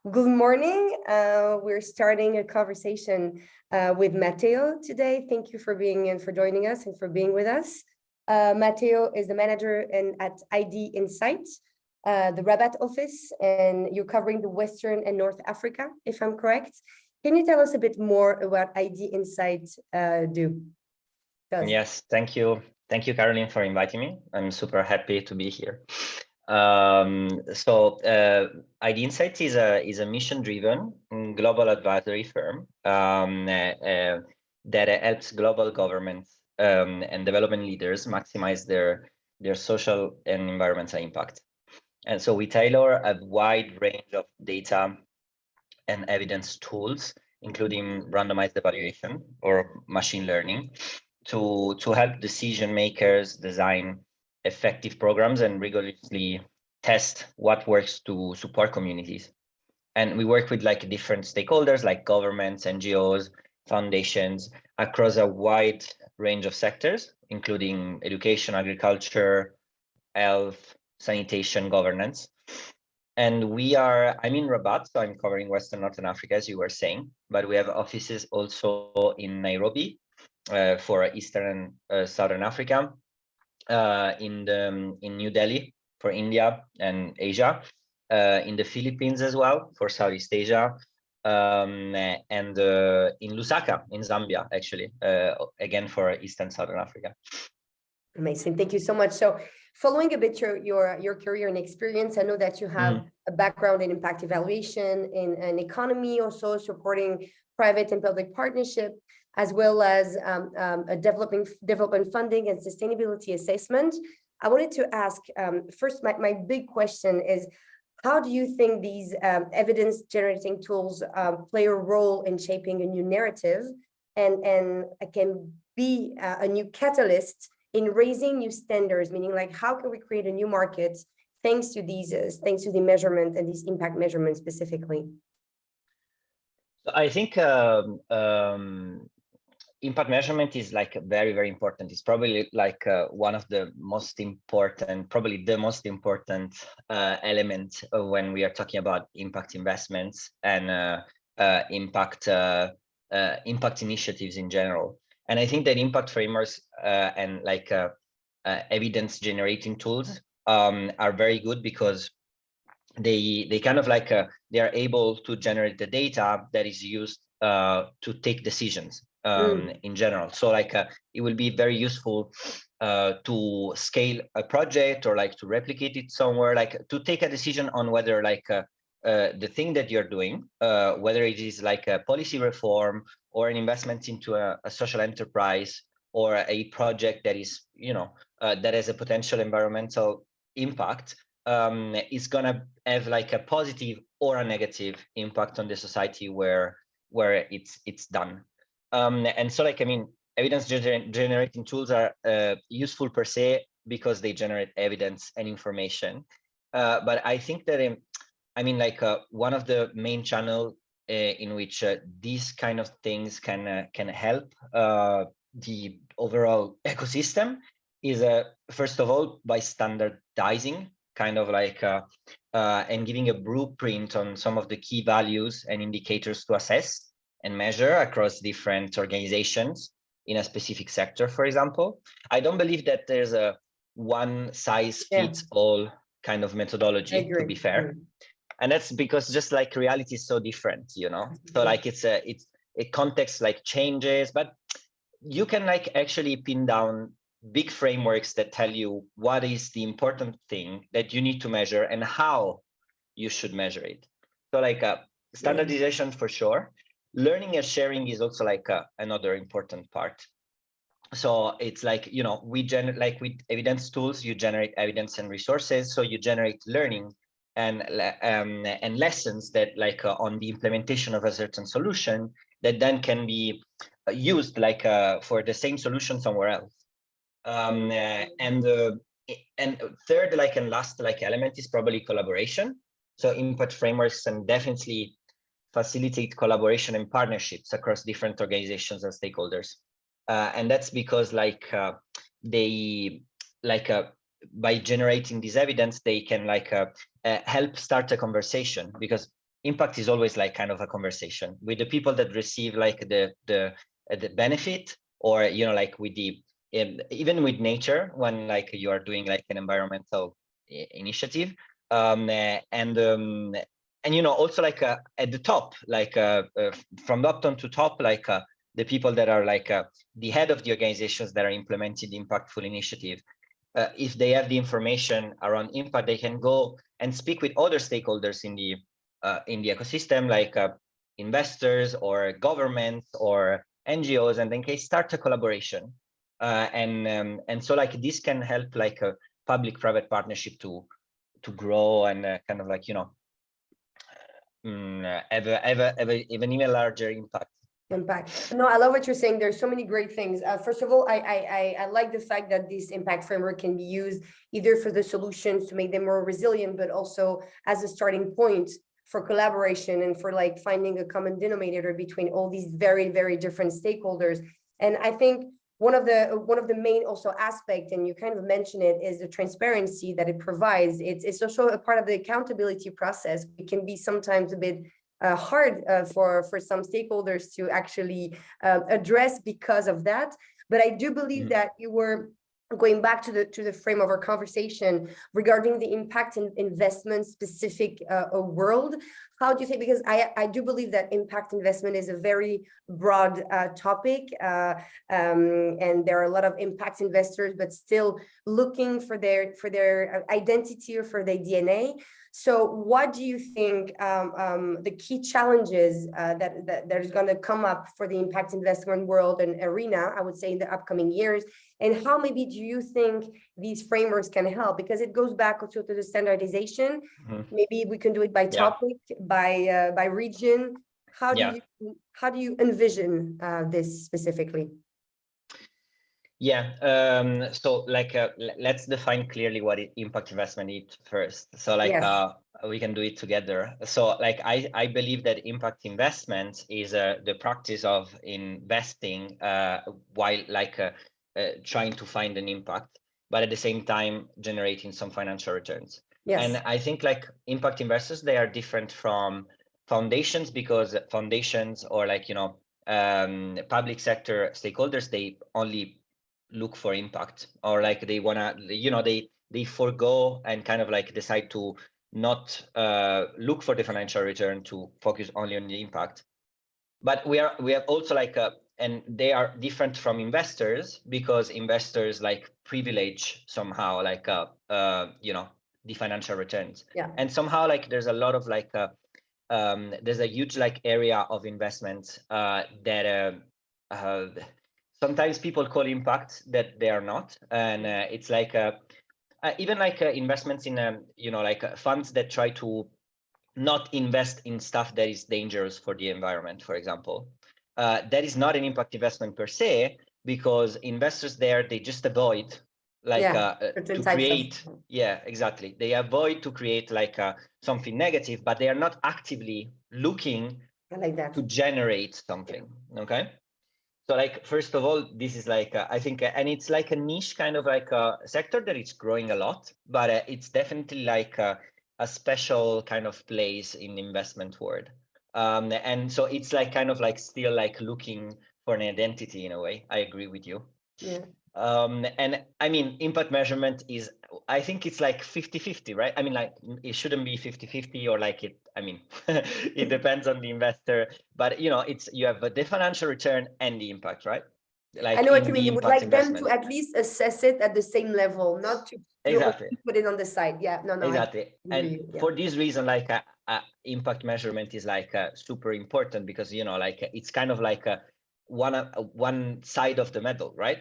Good morning. We're starting a conversation with Matteo today. Thank you for for joining us and for being with us. Matteo is the manager at ID Insights, the Rabat office, and you're covering the Western and North Africa, if I'm correct. Can you tell us a bit more about ID Insights do? Yes, thank you. Thank you, Caroline, for inviting me. I'm super happy to be here. ID Insights is a mission-driven global advisory firm that helps global governments and development leaders maximize their social and environmental impact. And so we tailor a wide range of data and evidence tools, including randomized evaluation or machine learning, to help decision makers design effective programs and rigorously test what works to support communities. And we work with different stakeholders like governments, NGOs, foundations across a wide range of sectors, including education, agriculture, health, sanitation, governance. And I'm in Rabat, so I'm covering Western Northern Africa, as you were saying, but we have offices also in Nairobi, for Eastern and Southern Africa, in New Delhi for India and Asia, in the Philippines as well for Southeast Asia, and in Lusaka in Zambia, actually, again for Eastern Southern Africa. Amazing, thank you so much. So, following a bit your career and experience, I know that you have a background in impact evaluation, in an economy, also supporting private and public partnership, as well as a development funding and sustainability assessment. I wanted to ask, first, my big question is, how do you think these evidence-generating tools play a role in shaping a new narrative and can be a new catalyst in raising new standards, meaning how can we create a new market thanks to the measurement and these impact measurements specifically? I think impact measurement is very, very important. It's probably one of the most important, probably the most important element when we are talking about impact investments and impact initiatives in general. And I think that impact frameworks and evidence generating tools are very good because they kind of they are able to generate the data that is used to take decisions in general. So it will be very useful to scale a project or to replicate it somewhere, to take a decision on whether the thing that you're doing, whether it is a policy reform or an investment into a social enterprise or a project that is, that has a potential environmental impact, is gonna have a positive or a negative impact on the society where it's done. And so evidence generating tools are useful per se because they generate evidence and information. But I think that one of the main channels in which these kind of things can help the overall ecosystem is first of all by standardizing and giving a blueprint on some of the key values and indicators to assess and measure across different organizations in a specific sector, for example. I don't believe that there's a one size fits all kind of methodology, to be fair. And that's because just reality is so different, So it's a context changes, but you can actually pin down big frameworks that tell you what is the important thing that you need to measure and how you should measure it. So standardization for sure. Learning and sharing is also another important part. So it's with evidence tools, you generate evidence and resources. So you generate learning and lessons that on the implementation of a certain solution that then can be used for the same solution somewhere else. And third and last element is probably collaboration. So impact frameworks can definitely facilitate collaboration and partnerships across different organizations and stakeholders. And that's because they by generating this evidence, they can help start a conversation, because impact is always like kind of a conversation with the people that receive like the benefit, or like with the even with nature, when like you are doing like an environmental initiative, and also like at the top, like from bottom to top, like the people that are like the head of the organizations that are implementing the impactful initiative, if they have the information around impact, they can go and speak with other stakeholders in the ecosystem, like investors or governments or NGOs, and then can start a collaboration. And so like this can help like a public-private partnership to grow and kind of like have even larger impact. No, I love what you're saying. There's so many great things. First of all, I like the fact that this impact framework can be used either for the solutions to make them more resilient, but also as a starting point for collaboration and for like finding a common denominator between all these very, very different stakeholders. And I think one of the main also aspect, and you kind of mentioned it, is the transparency that it provides. It's also a part of the accountability process. It can be sometimes a bit hard for some stakeholders to actually address because of that. But I do believe that you were going back to the frame of our conversation regarding the impact in investment specific world. How do you think, because I do believe that impact investment is a very broad topic, and there are a lot of impact investors, but still looking for their identity or for their DNA. So what do you think the key challenges that is going to come up for the impact investment world and arena, I would say, in the upcoming years? And how maybe do you think these frameworks can help? Because it goes back also to the standardization. Maybe we can do it by topic, by region. How do you envision this specifically? Yeah, so like let's define clearly what impact investment is first. So like we can do it together. So like I believe that impact investment is the practice of investing while like trying to find an impact, but at the same time generating some financial returns. Yes. And I think like impact investors, they are different from foundations, because foundations or like public sector stakeholders, they only look for impact, or like they wanna they forego and kind of like decide to not look for the financial return, to focus only on the impact. But we have also like and they are different from investors, because investors like privilege somehow like the financial returns. And somehow like there's a lot of like there's a huge like area of investment that sometimes people call impact that they are not, and it's like even like investments in like funds that try to not invest in stuff that is dangerous for the environment, for example. That is not an impact investment per se, because investors there, they just avoid like to create exactly, they avoid to create like something negative, but they are not actively looking to generate something. Okay, so like first of all, this is like I think and it's like a niche kind of like a sector that is growing a lot, but it's definitely like a special kind of place in the investment world. And so it's like kind of like still like looking for an identity in a way. I agree with you. And I mean, impact measurement is, I think it's like 50-50, right? I mean, like it shouldn't be 50-50 or like it, I mean, it depends on the investor, but it's, you have the financial return and the impact, right? Like I know what you mean. You would like them to at least assess it at the same level, not to put it on the side. Exactly. And for this reason, like impact measurement is like super important, because like it's kind of like one side of the medal, right?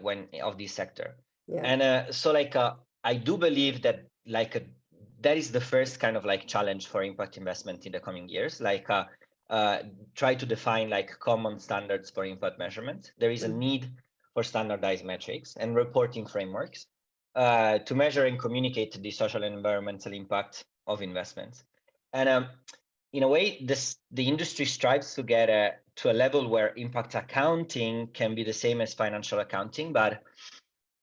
When of this sector. And so like I do believe that like that is the first kind of like challenge for impact investment in the coming years, like try to define like common standards for impact measurement. There is a need for standardized metrics and reporting frameworks to measure and communicate the social and environmental impact of investments. And in a way, the industry strives to get to a level where impact accounting can be the same as financial accounting, but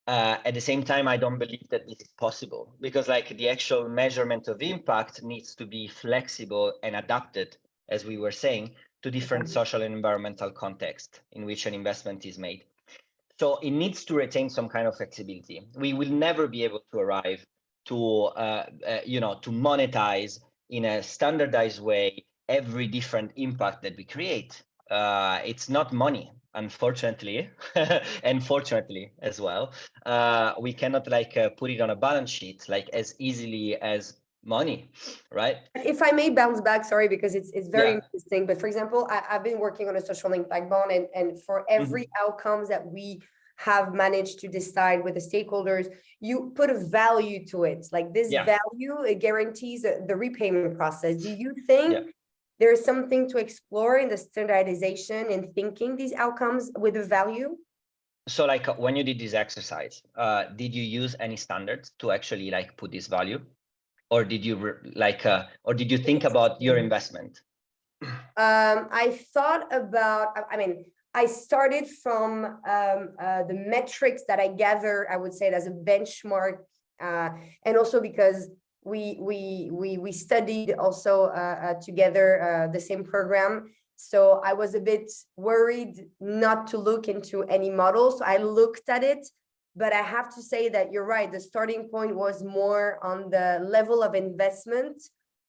at the same time, I don't believe that this is possible, because like the actual measurement of impact needs to be flexible and adapted, as we were saying, to different social and environmental context in which an investment is made. So it needs to retain some kind of flexibility. We will never be able to arrive to, to monetize in a standardized way every different impact that we create. It's not money, unfortunately, and fortunately as well. We cannot like put it on a balance sheet like as easily as money, right? If I may bounce back, sorry, because it's very interesting. But for example, I've been working on a social impact bond, and for every outcomes that we have managed to decide with the stakeholders, you put a value to it. Like this value, it guarantees the repayment process. Do you think there's something to explore in the standardization and thinking these outcomes with a value? So like when you did this exercise, did you use any standards to actually like put this value? Or did you or did you think about your investment? I thought about, I mean, I started from the metrics that I gather, I would say it as a benchmark, and also because we studied also together the same program. So I was a bit worried not to look into any models. So I looked at it. But I have to say that you're right. The starting point was more on the level of investment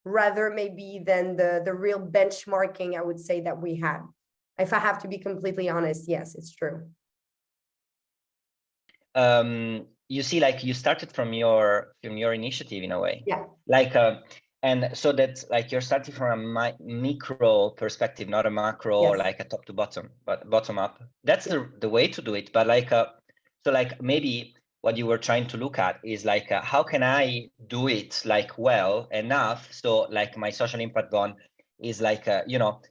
rather maybe than the real benchmarking, I would say, that we had. If I have to be completely honest, yes, it's true. You see, like you started from your initiative in a way. Yeah. Like, and so that's like you're starting from a micro perspective, not a macro or like a top to bottom, but bottom up. That's the way to do it. But like, so like maybe what you were trying to look at is like, how can I do it like well enough so like my social impact bond is like,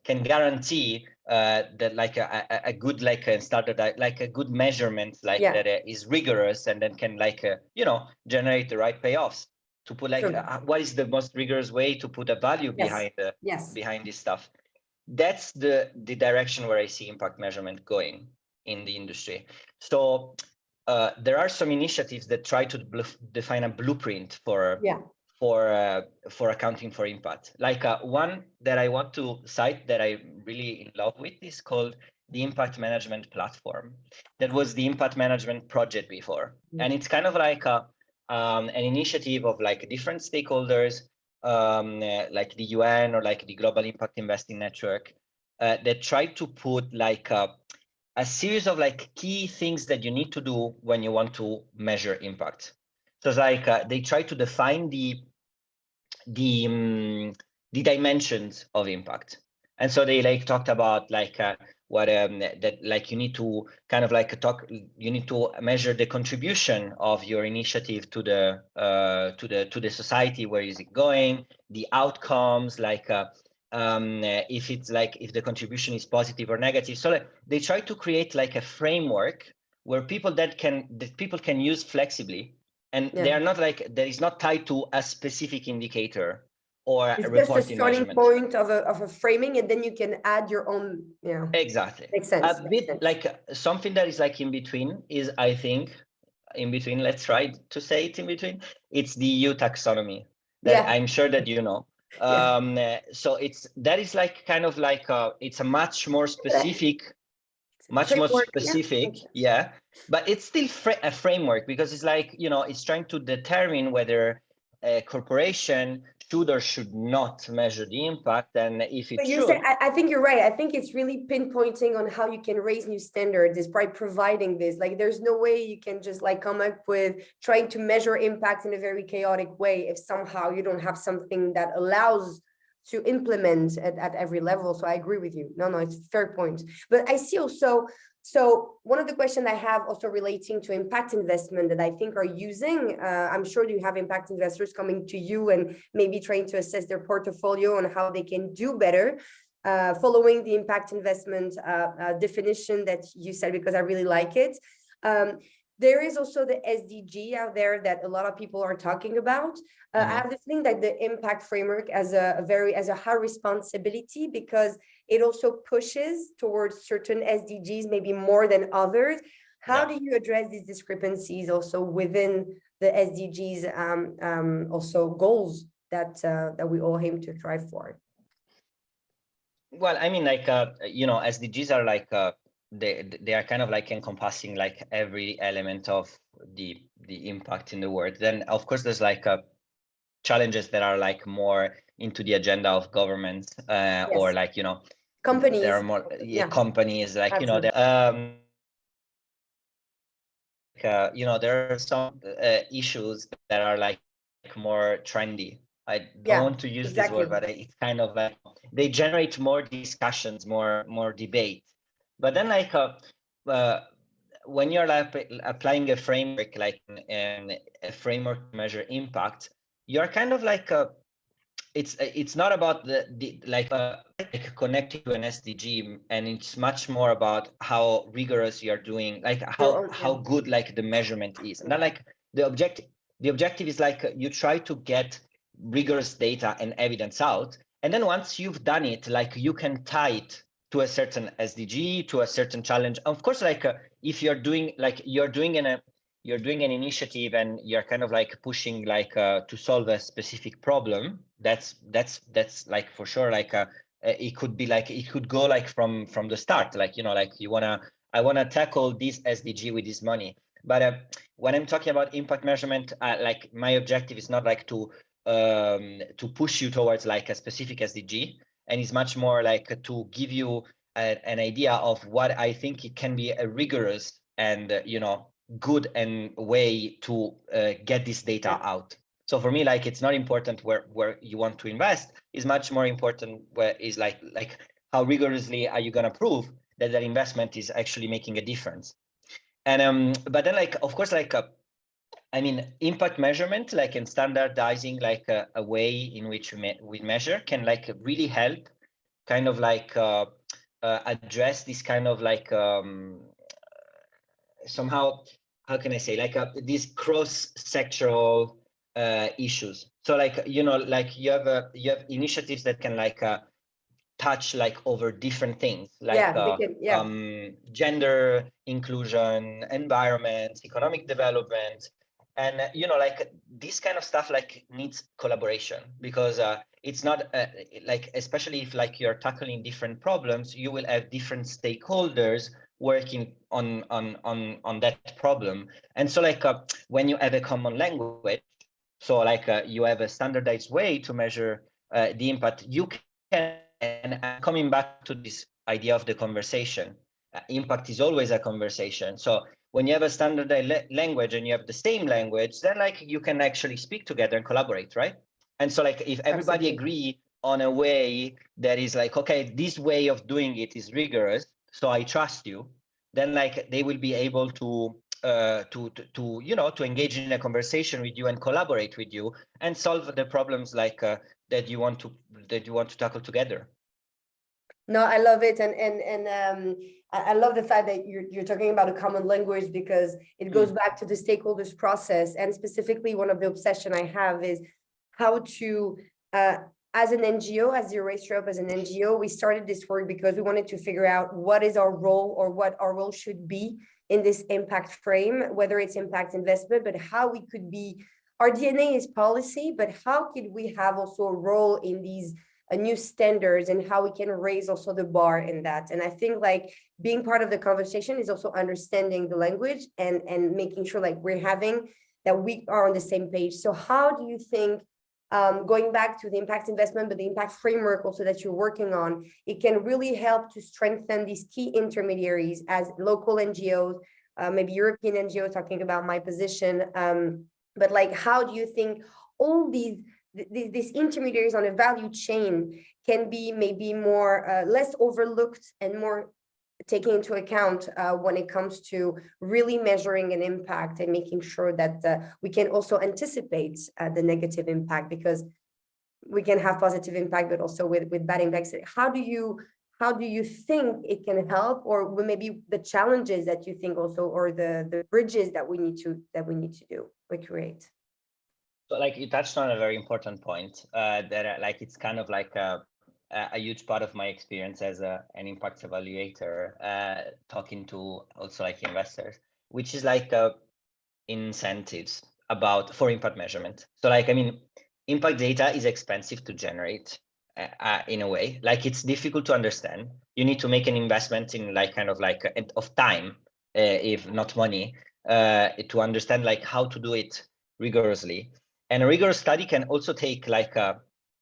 can guarantee that like a good like a standard, like a good measurement like that is rigorous and then can like, generate the right payoffs to put like, what is the most rigorous way to put a value behind behind this stuff. That's the direction where I see impact measurement going in the industry. So there are some initiatives that try to define a blueprint for accounting for impact. Like one that I want to cite that I'm really in love with is called the Impact Management Platform. That was the Impact Management Project before, and it's kind of like an initiative of like different stakeholders, like the UN or like the Global Impact Investing Network, that try to put like a series of like key things that you need to do when you want to measure impact. So it's like they try to define the dimensions of impact, and so they like talked about like what that like you need to kind of like you need to measure the contribution of your initiative to the society. Where is it going? The outcomes, like if it's like if the contribution is positive or negative. So like, they try to create like a framework where people can use flexibly, and they are not like that is not tied to a specific indicator or it's a just a reporting starting measurement. point of a framing, and then you can add your own. Exactly. Makes sense. A bit like something that is like in between is, I think, in between. Let's try to say it in between. It's the EU taxonomy that I'm sure that you know. So that is like kind of like it's a much more specific, but it's still a framework, because it's like, it's trying to determine whether a corporation should or should not measure the impact, and if it should. I think you're right. I think it's really pinpointing on how you can raise new standards is by providing this. Like, there's no way you can just like come up with trying to measure impact in a very chaotic way if somehow you don't have something that allows to implement at every level. So I agree with you. No, it's a fair point. But I see also, so one of the questions I have also relating to impact investment that I think are using, I'm sure you have impact investors coming to you and maybe trying to assess their portfolio and how they can do better, following the impact investment definition that you said, because I really like it. There is also the SDG out there that a lot of people are talking about. I have the feeling that the impact framework as a high responsibility, because it also pushes towards certain SDGs, maybe more than others. How do you address these discrepancies also within the SDGs also goals that we all aim to strive for? Well, I mean, like, SDGs are like, they are kind of like encompassing like every element of the impact in the world. Then, of course, there's like challenges that are like more into the agenda of governments, or like, companies. There are more companies, like, Absolutely. There are some issues that are like more trendy. I don't want to use this word, but it's kind of like they generate more discussions, more debate. But then, like, when you're like applying a framework, like a framework to measure impact, you're kind of like it's not about the like connecting to an SDG, and it's much more about how rigorous you're doing, like how good like the measurement is. And then like the objective is like you try to get rigorous data and evidence out, and then once you've done it, like you can tie it to a certain SDG, to a certain challenge. Of course, like if you're doing an initiative and you're kind of like pushing like to solve a specific problem, that's like for sure like it could be like it could go like from the start, like like I want to tackle this SDG with this money. But when I'm talking about impact measurement, like my objective is not like to push you towards like a specific SDG, and it's much more like to give you an idea of what I think it can be a rigorous and good and way to get this data out. So for me, like it's not important where you want to invest. It's much more important where is like how rigorously are you going to prove that that investment is actually making a difference. And but then like of course like I mean impact measurement like and standardizing like a way in which we measure can like really help kind of like address this kind of like somehow, how can I say, like these cross-sectoral issues. So like like you have initiatives that can like touch like over different things, like gender inclusion, environment, economic development, and like this kind of stuff like needs collaboration, because it's not like, especially if like you're tackling different problems, you will have different stakeholders working on that problem. And so like when you have a common language, so like you have a standardized way to measure the impact, you can, and coming back to this idea of the conversation, impact is always a conversation. So when you have a standardized language and you have the same language, then like you can actually speak together and collaborate, right? And so like if everybody agree on a way that is like, okay, this way of doing it is rigorous, so I trust you, then like they will be able to engage in a conversation with you and collaborate with you and solve the problems like that you want to tackle together. No, I love it, and I love the fact that you're talking about a common language, because it goes back to the stakeholders process, and specifically one of the obsession I have is how to as an NGO, as the Erase Europe as an NGO, we started this work because we wanted to figure out what is our role, or what our role should be in this impact frame, whether it's impact investment, but how we could be, our DNA is policy, but how could we have also a role in these new standards, and how we can raise also the bar in that. And I think like being part of the conversation is also understanding the language and making sure like we're having that we are on the same page. So how do you think, going back to the impact investment, but the impact framework also that you're working on, it can really help to strengthen these key intermediaries as local NGOs, maybe European NGOs, talking about my position, but like how do you think all these intermediaries on a value chain can be maybe more less overlooked and more taking into account when it comes to really measuring an impact and making sure that we can also anticipate the negative impact, because we can have positive impact, but also with bad impacts. How do you think it can help, or maybe the challenges that you think also, or the bridges that we need to do or create? So like you touched on a very important point that like it's kind of like a huge part of my experience as an impact evaluator, talking to also like investors. which is like incentives for impact measurement. So like, I mean, impact data is expensive to generate in a way, like it's difficult to understand. You need to make an investment in like kind of like of time, if not money, to understand like how to do it rigorously. And a rigorous study can also take like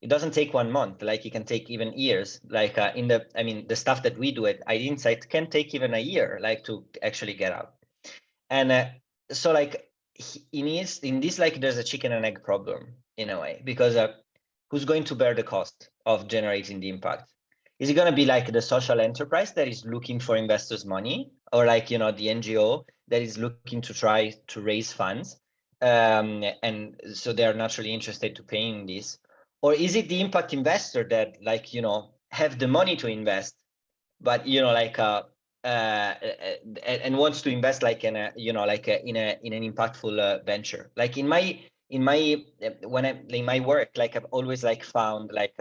it doesn't take 1 month, like it can take even years. Like the stuff that we do at ID Insight can take even a year, like to actually get out. And so like in this, like there's a chicken and egg problem in a way, because who's going to bear the cost of generating the impact? Is it going to be like the social enterprise that is looking for investors' money, or like, you know, the NGO that is looking to try to raise funds? And so they are naturally interested to paying this. Or is it the impact investor that, like, you know, have the money to invest, but, you know, like and wants to invest like in a, you know, like in an impactful venture? Like in my in my work, like I've always like found like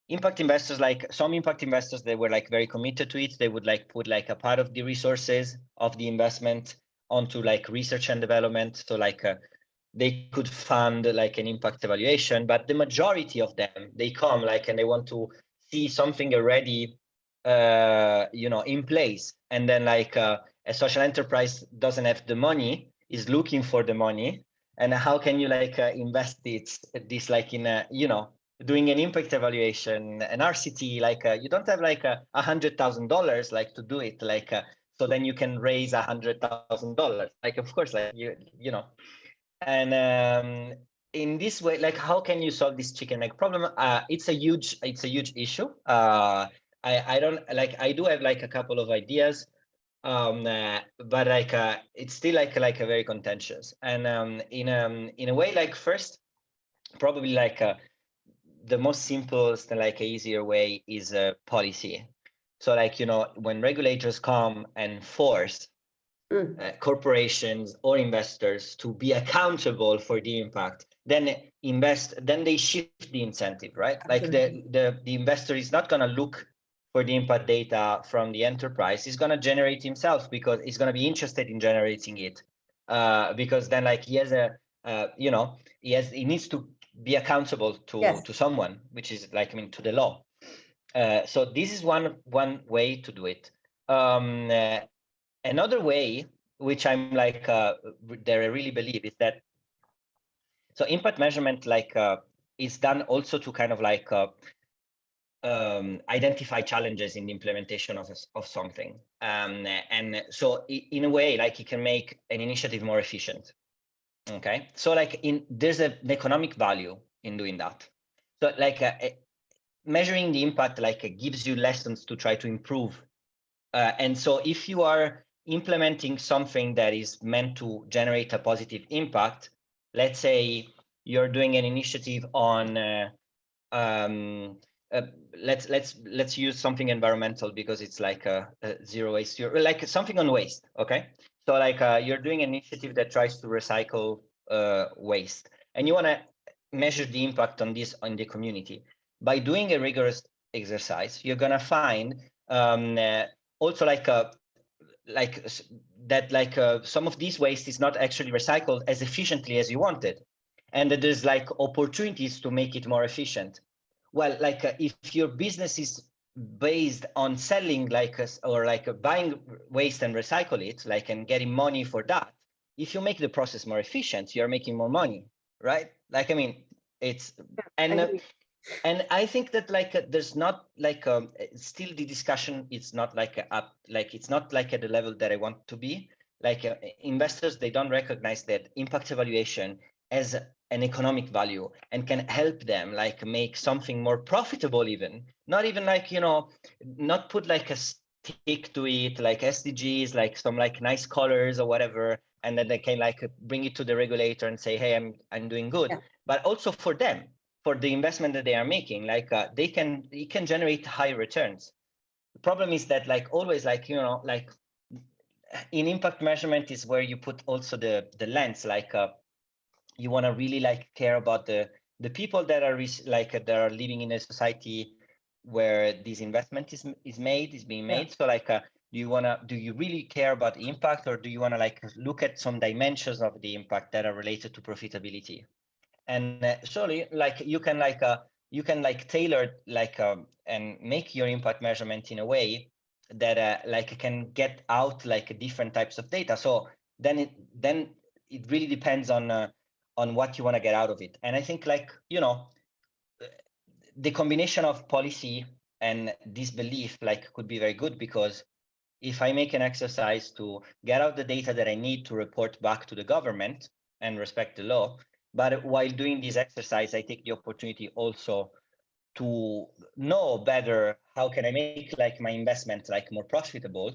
impact investors, like some impact investors, they were like very committed to it. They would like put like a part of the resources of the investment onto like research and development. So like they could fund like an impact evaluation, but the majority of them, they come like, and they want to see something already, you know, in place. And then like a social enterprise doesn't have the money, is looking for the money. And how can you like invest this like in a, you know, doing an impact evaluation, an RCT, like you don't have like $100,000 like to do it, like so then you can raise $100,000, like of course, like you know. And in this way, like how can you solve this chicken egg problem? It's a huge issue. I don't like, I do have like a couple of ideas, but like it's still like a very contentious. And in a way, like first, probably like the most simplest and like easier way is a policy. So like, you know, when regulators come and force corporations or investors to be accountable for the impact, then they shift the incentive, right? Absolutely. Like the investor is not going to look for the impact data from the enterprise. He's going to generate himself, because he's going to be interested in generating it, because then like he has a you know, he needs to be accountable to someone, which is like, I mean, to the law. So this is one way to do it. Another way, which I'm like that I really believe, is that so impact measurement like is done also to kind of like identify challenges in the implementation of something, and so in a way, like it can make an initiative more efficient. Okay, so like there's an economic value in doing that. So like measuring the impact like gives you lessons to try to improve, and so if you are implementing something that is meant to generate a positive impact, let's say you're doing an initiative on let's use something environmental, because it's like a zero waste, like something on waste. Okay, so like you're doing an initiative that tries to recycle waste, and you want to measure the impact on this on the community. By doing a rigorous exercise, you're gonna find also like that like some of these waste is not actually recycled as efficiently as you wanted, and that there's like opportunities to make it more efficient. Well, like if your business is based on selling like or like buying waste and recycle it, like, and getting money for that, if you make the process more efficient, you're making more money, right? Like, I mean, it's and I think that like there's not like still the discussion is not like up, like it's not like at the level that I want to be. Like investors, they don't recognize that impact evaluation as an economic value and can help them like make something more profitable, even not even like, you know, not put like a stick to it, like SDGs, like some like nice colors or whatever, and then they can like bring it to the regulator and say, hey, I'm doing good. But also for them, for the investment that they are making, like it can generate high returns. The problem is that like always, like, you know, like in impact measurement is where you put also the lens, like you want to really like care about the people that are that are living in a society where this investment is being made. So like do you really care about the impact, or do you want to like look at some dimensions of the impact that are related to profitability? And surely like you can tailor and make your impact measurement in a way that like can get out like different types of data. So then it really depends on what you want to get out of it. And I think like, you know, the combination of policy and this belief like could be very good, because if I make an exercise to get out the data that I need to report back to the government and respect the law, but while doing this exercise, I take the opportunity also to know better how can I make like my investment like more profitable,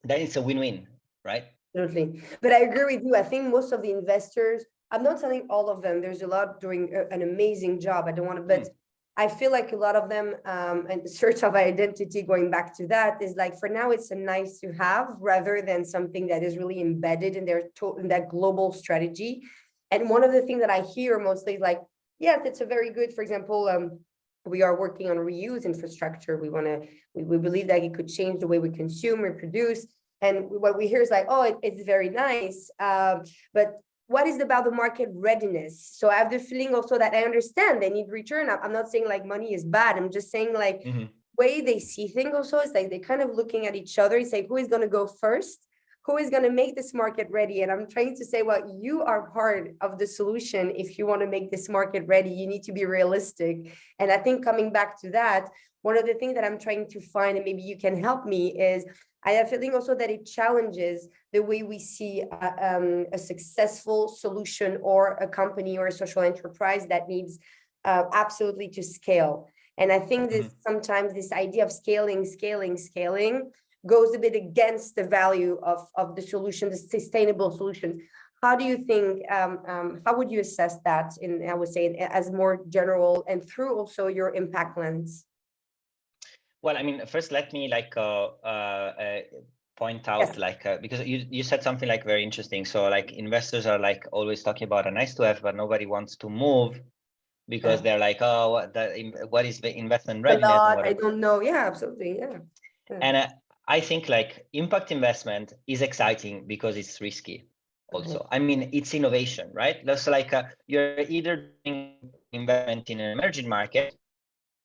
then it's a win-win, right? Absolutely. But I agree with you. I think most of the investors, I'm not telling all of them, there's a lot doing an amazing job. I don't want to, but I feel like a lot of them, and the search of identity, going back to that, is like, for now, it's a nice to have rather than something that is really embedded in their in that global strategy. And one of the things that I hear mostly is like, yes, it's a very good, for example, we are working on reuse infrastructure. We believe that it could change the way we consume and produce. And what we hear is like, oh, it's very nice. But what is about the market readiness? So I have the feeling also that I understand they need return. I'm not saying like money is bad. I'm just saying like way they see things also is like they're kind of looking at each other. It's like, who is going to go first? Who is going to make this market ready? And I'm trying to say, well, you are part of the solution. If you want to make this market ready, you need to be realistic. And I think coming back to that, one of the things that I'm trying to find, and maybe you can help me, is I have a feeling also that it challenges the way we see a successful solution or a company or a social enterprise that needs absolutely to scale. And I think this sometimes this idea of scaling goes a bit against the value of the solution, the sustainable solutions. How do you think, how would you assess that in, I would say, as more general and through also your impact lens? Well, I mean, first, let me like point out, like, because you said something like very interesting. So like investors are like always talking about a nice to have, but nobody wants to move because they're like, oh, what is the investment readiness? I don't know. Yeah, absolutely. Yeah. And I think like impact investment is exciting because it's risky also. I mean, it's innovation, right? That's like you're either doing investment in an emerging market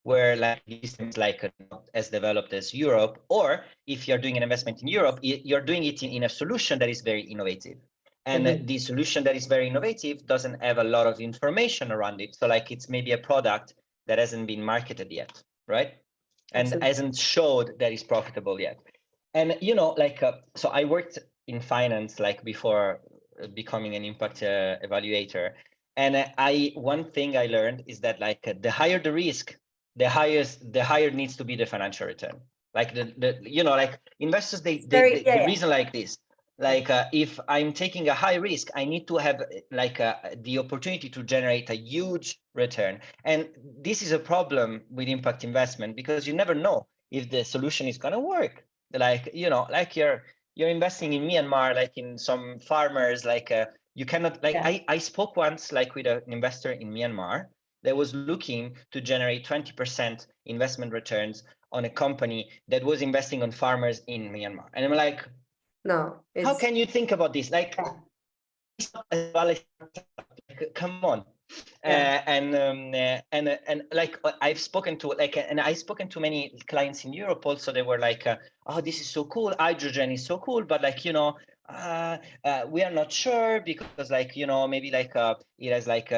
where like this is like not as developed as Europe, or if you're doing an investment in Europe, you're doing it in a solution that is very innovative. And the solution that is very innovative doesn't have a lot of information around it. So like it's maybe a product that hasn't been marketed yet, right? And hasn't showed that it's profitable yet. And, you know, like, so I worked in finance, like before becoming an impact evaluator. And one thing I learned is that like the higher the risk, the higher needs to be the financial return. Like you know, like investors, the reason like this, like if I'm taking a high risk, I need to have like the opportunity to generate a huge return. And this is a problem with impact investment because you never know if the solution is going to work. Like, you know, like you're investing in Myanmar, like in some farmers, like you cannot, like I spoke once like with an investor in Myanmar that was looking to generate 20% investment returns on a company that was investing on farmers in Myanmar. And I'm like, no, how can you think about this? Like, come on. And like I've spoken to many clients in Europe also. They were like, oh, this is so cool. Hydrogen is so cool. But like, you know, we are not sure because like, you know, maybe like it has like,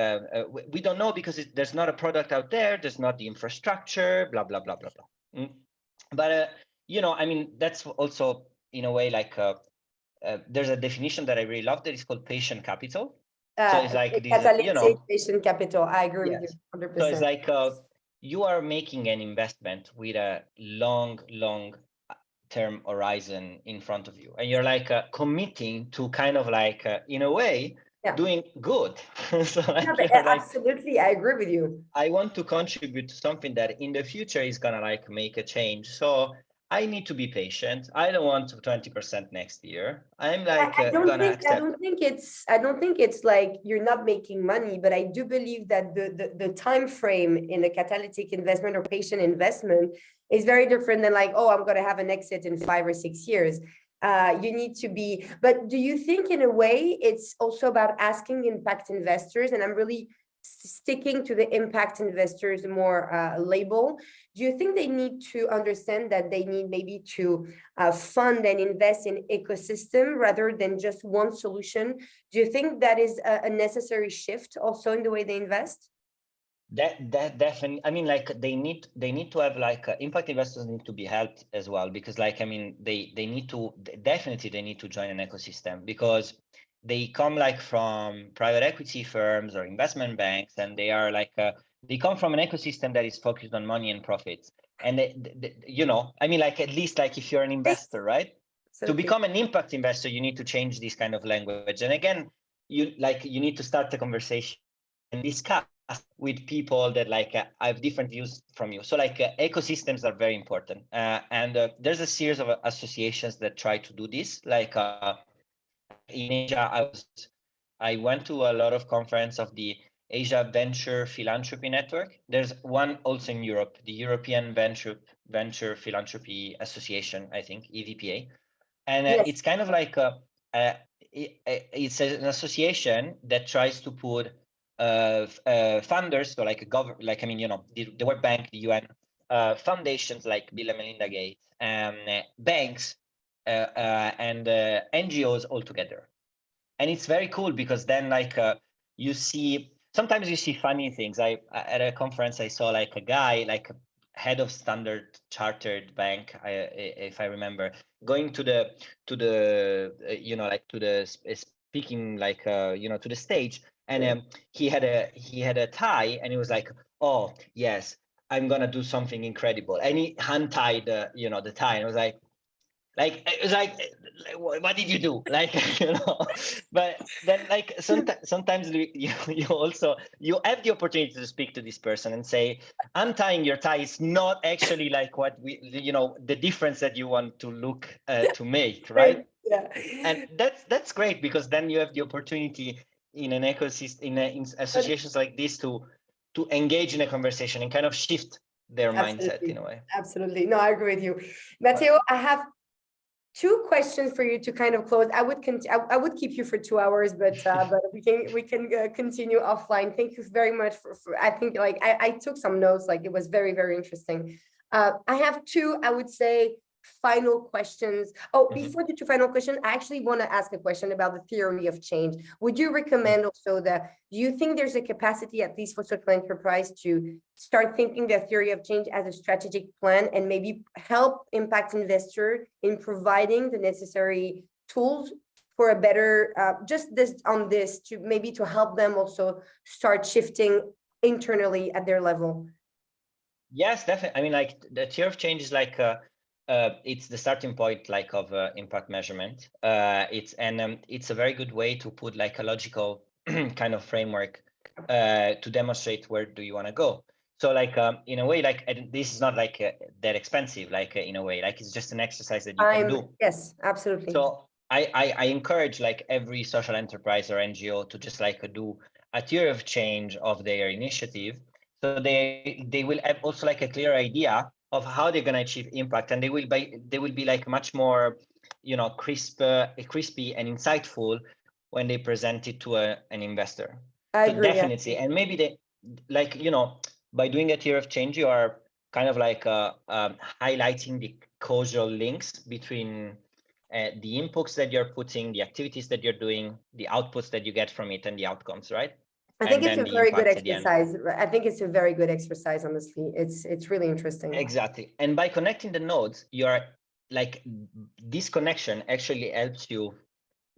we don't know because there's not a product out there. There's not the infrastructure, blah, blah, blah, blah, blah. But, you know, I mean, that's also in a way like there's a definition that I really love that is called patient capital. So it's like this, you know, patient capital. I agree with you 100%. So it's like you are making an investment with a long term horizon in front of you, and you're like committing to kind of like in a way doing good. So like, absolutely, I agree with you. I want to contribute to something that in the future is gonna like make a change. So I need to be patient. I don't want 20% next year. I'm like I don't gonna think accept. I don't think it's like you're not making money, but I do believe that the time frame in a catalytic investment or patient investment is very different than like, oh, I'm gonna have an exit in 5 or 6 years. You need to be, but do you think in a way it's also about asking impact investors? And I'm really sticking to the impact investors more label. Do you think they need to understand that they need maybe to fund and invest in ecosystem rather than just one solution? Do you think that is a necessary shift also in the way they invest? That definitely, I mean, like they need to have like impact investors need to be helped as well, because like, I mean, they need to definitely they need to join an ecosystem, because they come like from private equity firms or investment banks, and they are like they come from an ecosystem that is focused on money and profits. And you know, I mean, like, at least like if you're an investor, right? To Absolutely. become an impact investor, you need to change this kind of language. And again, you need to start the conversation and discuss with people that like have different views from you. So like ecosystems are very important. And there's a series of associations that try to do this. Like in Asia, I went to a lot of conference of the Asia Venture Philanthropy Network. There's one also in Europe, the European Venture Philanthropy Association, I think, EVPA. And Yes. it's kind of like it's an association that tries to put funders, so like like, I mean, you know, the World Bank, the UN, foundations like Bill and Melinda Gates, banks, and NGOs all together. And it's very cool, because then like you see, sometimes you see funny things. At a conference I saw like a guy, like head of Standard Chartered Bank, if I remember, going to the you know, like to the speaking, like you know, to the stage, and he had a tie, and he was like, oh yes, I'm gonna do something incredible, and he untied you know, the tie, and it was like it was like, what did you do? Like, you know, but then like sometimes you also, you have the opportunity to speak to this person and say, untying your tie is not actually like what we, you know, the difference that you want to look to make, right? Yeah. And that's great, because then you have the opportunity in an ecosystem, in associations like this, to engage in a conversation and kind of shift their mindset in Absolutely. a way. Absolutely. No, I agree with you. Matteo, I have two questions for you to kind of close. I would keep you for 2 hours, but we can continue offline. Thank you very much for I think like I took some notes, like it was very, very interesting. I have two, I would say, final questions. Oh, before the two final questions, I actually want to ask a question about the theory of change. Would you recommend also that, do you think there's a capacity, at least for social enterprise, to start thinking the theory of change as a strategic plan and maybe help impact investor in providing the necessary tools for a better, just this on this, to maybe to help them also start shifting internally at their level? Yes, definitely. I mean, like the theory of change is like it's the starting point, like of impact measurement. It's a very good way to put like a logical kind of framework to demonstrate where do you want to go. So like in a way, like this is not like that expensive. Like in a way, like it's just an exercise that you can do. Yes, absolutely. So I encourage like every social enterprise or NGO to just like do a theory of change of their initiative. So they will have also like a clear idea of how they're going to achieve impact, and they will be like much more, you know, crispy and insightful when they present it to an investor. I So agree. definitely, and maybe they, like, you know, by doing a theory of change, you are kind of like highlighting the causal links between the inputs that you're putting, the activities that you're doing, the outputs that you get from it, and the outcomes, right? I think And it's then a the very good impact at the end. exercise. I think it's a very good exercise, honestly. It's really interesting. Exactly. And by connecting the nodes, you're like, this connection actually helps you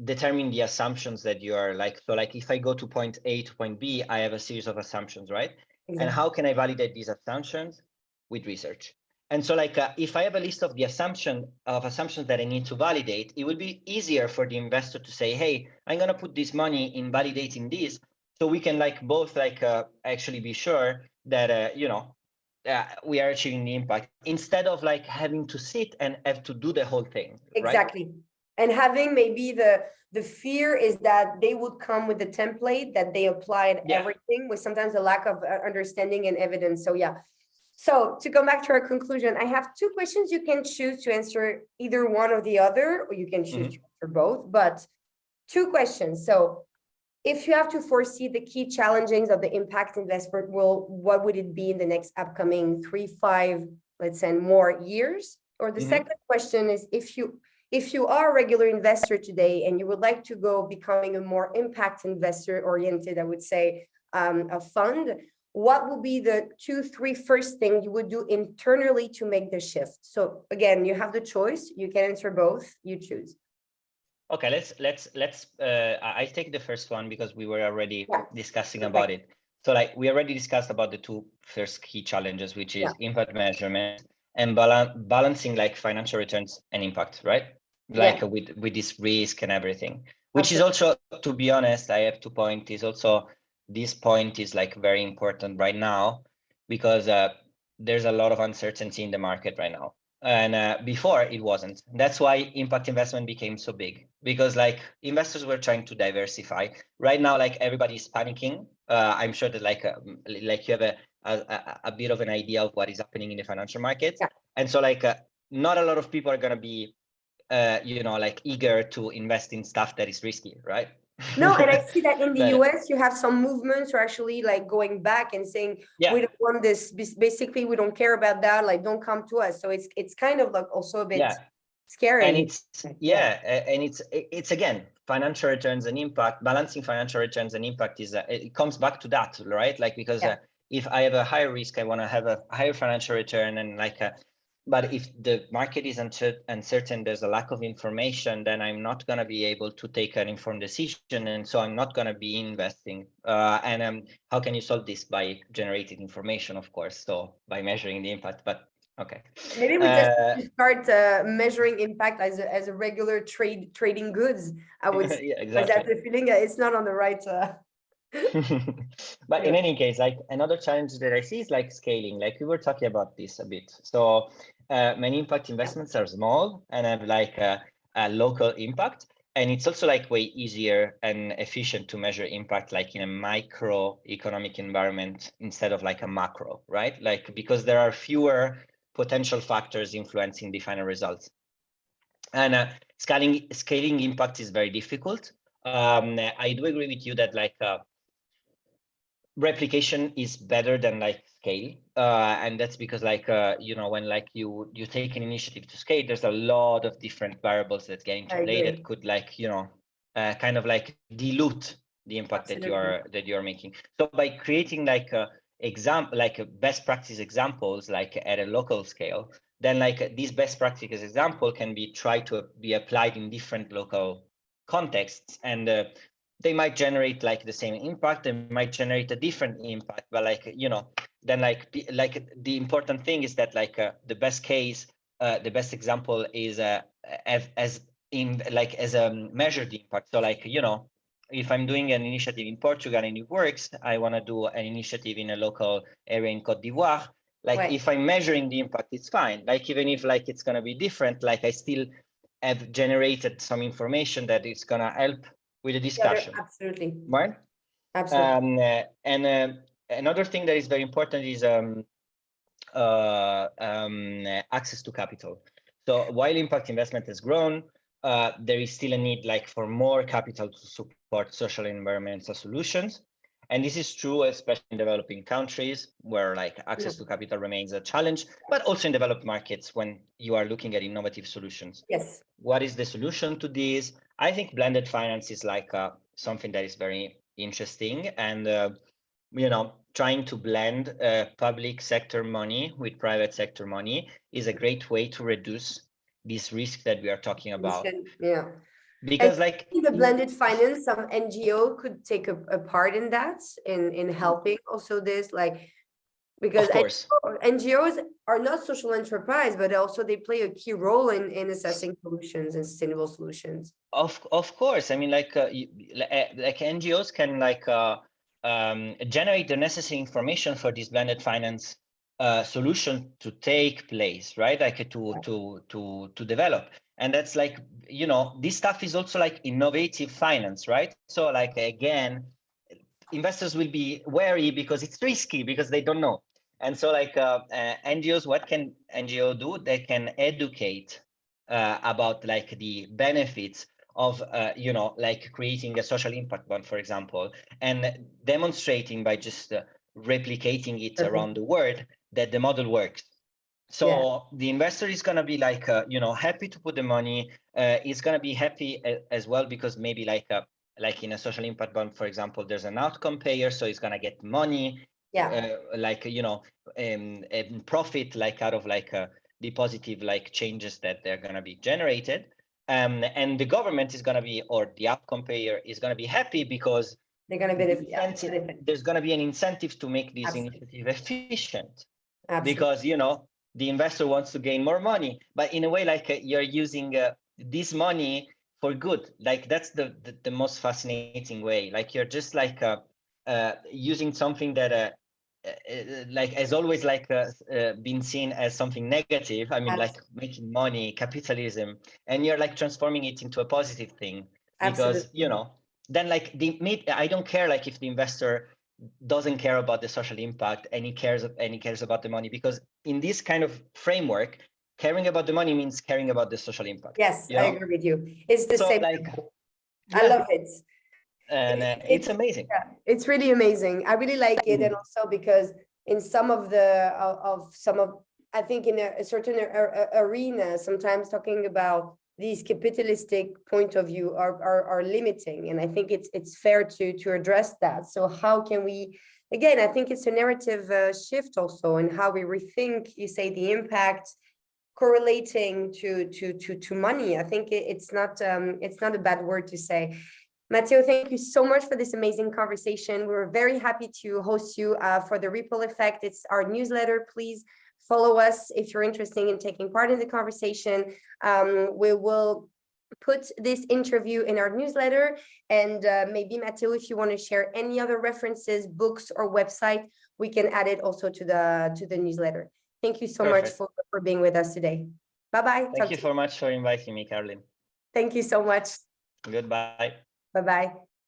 determine the assumptions that you are like, so like if I go to point A to point B, I have a series of assumptions, right? Exactly. And how can I validate these assumptions? With research. And so like if I have a list of the assumptions that I need to validate, it will be easier for the investor to say, hey, I'm going to put this money in validating this, so we can like both like actually be sure that you know, we are achieving the impact, instead of like having to sit and have to do the whole thing. Exactly. Right? And having maybe the fear is that they would come with the template that they applied everything, with sometimes a lack of understanding and evidence. So yeah. So to go back to our conclusion, I have two questions. You can choose to answer either one or the other, or you can choose to answer both, but two questions. So if you have to foresee the key challenges of the impact investment world, what would it be in the next upcoming 3, 5, let's say more years? Or the second question is, if you are a regular investor today and you would like to go becoming a more impact investor oriented, I would say, a fund, what will be the 2, 3 first thing you would do internally to make the shift? So again, you have the choice. You can answer both. You choose. Okay, let's I take the first one because we were already discussing about it. So like we already discussed about the two first key challenges, which is impact measurement and balancing like financial returns and impact, right? Like with this risk and everything, which is also, to be honest, I have to point is also, this point is like very important right now, because there's a lot of uncertainty in the market right now. And before it wasn't. That's why impact investment became so big, because like investors were trying to diversify. Right now, like everybody's panicking. I'm sure that like you have a bit of an idea of what is happening in the financial markets. And so like not a lot of people are going to be, like eager to invest in stuff that is risky, right? No, and I see that in the US, you have some movements who are actually like going back and saying, we don't want this. Basically, we don't care about that. Like, don't come to us. So it's kind of like also a bit scary. And it's again, financial returns and impact, balancing financial returns and impact is, it comes back to that, right? Like, because if I have a higher risk, I want to have a higher financial return, and like but if the market is uncertain, there's a lack of information, then I'm not going to be able to take an informed decision. And so I'm not going to be investing. And how can you solve this? By generating information, of course. So by measuring the impact, but okay. Maybe we just start measuring impact as a regular trading goods, I would say. Exactly. That's the feeling it's not on the right. But in any case, like another challenge that I see is like scaling. Like we were talking about this a bit. So many impact investments are small and have like a local impact. And it's also like way easier and efficient to measure impact like in a microeconomic environment instead of like a macro, right? Like, because there are fewer potential factors influencing the final results. And scaling impact is very difficult. I do agree with you that like replication is better than like scale, and that's because like when like you take an initiative to scale, there's a lot of different variables that get into play that could like kind of like dilute the impact that you're making. So by creating like best practice examples like at a local scale, then like these best practices example can be tried to be applied in different local contexts, and they might generate like the same impact, they might generate a different impact, but like then like the important thing is that like the best case, the best example is as measured impact. So like if I'm doing an initiative in Portugal and it works, I want to do an initiative in a local area in Côte d'Ivoire. Like if I'm measuring the impact, it's fine. Like even if like it's gonna be different, like I still have generated some information that is gonna help with the discussion. Absolutely. Right? Absolutely. And another thing that is very important is access to capital. So while impact investment has grown, there is still a need like for more capital to support social and environmental solutions. And this is true, especially in developing countries where like access to capital remains a challenge, but also in developed markets when you are looking at innovative solutions. Yes. What is the solution to this? I think blended finance is like something that is very interesting, and trying to blend public sector money with private sector money is a great way to reduce this risk that we are talking about. Yeah. Because like the blended finance, some NGO could take a part in that, in helping also this, like, because NGOs are not social enterprise, but also they play a key role in assessing solutions and sustainable solutions. Of course, I mean, like NGOs can like generate the necessary information for this blended finance solution to take place, right? Like to develop. And that's like, you know, this stuff is also like innovative finance, right? So like, again, investors will be wary because it's risky, because they don't know. And so like NGOs, what can NGO do? They can educate about like the benefits of, you know, like creating a social impact bond, for example, and demonstrating by just replicating it around the world that the model works. So the investor is going to be like, you know, happy to put the money. Is going to be happy as well, because maybe like in a social impact bond, for example, there's an outcome payer, so he's going to get money, like, you know, and profit like out of like the positive like changes that they're going to be generated. And the government is going to be, or the outcome payer is going to be happy because they're going to benefit. There's going to be an incentive to make this initiative efficient. Because, you know, the investor wants to gain more money, but in a way, like you're using this money for good. Like that's the most fascinating way. Like you're just like using something that like has always like been seen as something negative. I mean, like making money, capitalism, and you're like transforming it into a positive thing. Because, you know, then like I don't care like if the investor doesn't care about the social impact and he cares about the money, because in this kind of framework, caring about the money means caring about the social impact. Yes, I agree with you. It's the same. Like, I love it. And it's amazing. Yeah, it's really amazing. I really like it. And also because in some of I think in a certain arena, sometimes talking about these capitalistic point of view are limiting. And I think it's fair to address that. So how can we, again, I think it's a narrative shift also in how we rethink, you say, the impact correlating to money. I think it's not a bad word to say. Matteo, thank you so much for this amazing conversation. We were very happy to host you for the Ripple Effect. It's our newsletter. Please follow us if you're interested in taking part in the conversation. We will put this interview in our newsletter, and maybe Matteo, if you want to share any other references, books or website, we can add it also to the newsletter. Thank you so much for being with us today. Bye-bye. Thank you so much for inviting me, Caroline. Thank you so much. Goodbye. Bye-bye.